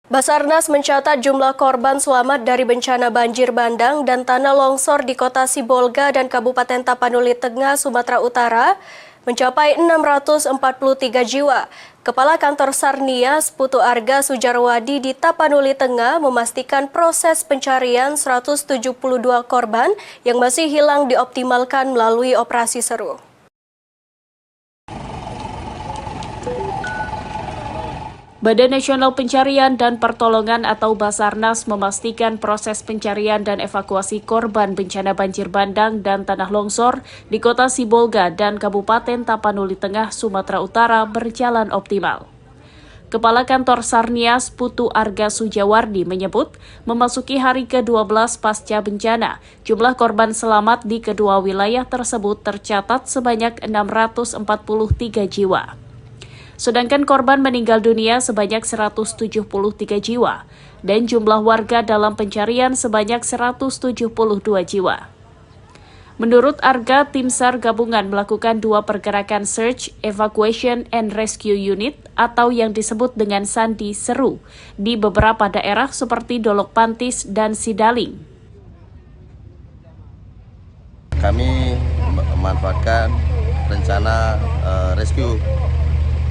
Basarnas mencatat jumlah korban selamat dari bencana banjir bandang dan tanah longsor di Kota Sibolga dan Kabupaten Tapanuli Tengah, Sumatera Utara mencapai 643 jiwa. Kepala Kantor Sarnias Putu Arga Sujarwadi di Tapanuli Tengah memastikan proses pencarian 172 korban yang masih hilang dioptimalkan melalui operasi seru. Badan Nasional Pencarian dan Pertolongan atau Basarnas memastikan proses pencarian dan evakuasi korban bencana banjir bandang dan tanah longsor di Kota Sibolga dan Kabupaten Tapanuli Tengah, Sumatera Utara berjalan optimal. Kepala Kantor Sarnias Putu Arga Sujarwadi menyebut, memasuki hari ke-12 pasca bencana, jumlah korban selamat di kedua wilayah tersebut tercatat sebanyak 643 jiwa. Sedangkan korban meninggal dunia sebanyak 173 jiwa dan jumlah warga dalam pencarian sebanyak 172 jiwa. Menurut Arga, tim SAR gabungan melakukan 2 pergerakan Search, Evacuation, and Rescue Unit atau yang disebut dengan Sandi Seru di beberapa daerah seperti Dolok Pantis dan Sidaling. Kami memanfaatkan rencana rescue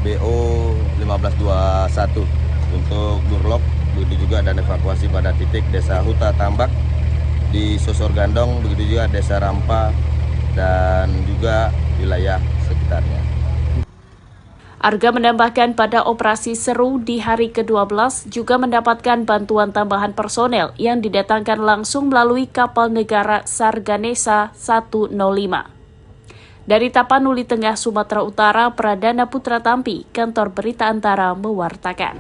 BO 1521 untuk Durlok, begitu juga dan evakuasi pada titik Desa Huta Tambak di Sosor Gandong, begitu juga Desa Rampa dan juga wilayah sekitarnya. Arga menambahkan pada operasi seru di hari ke-12 juga mendapatkan bantuan tambahan personel yang didatangkan langsung melalui kapal negara SAR Ganesha 105. Dari Tapanuli Tengah, Sumatera Utara, Pradana Putra Tampi, Kantor Berita Antara mewartakan.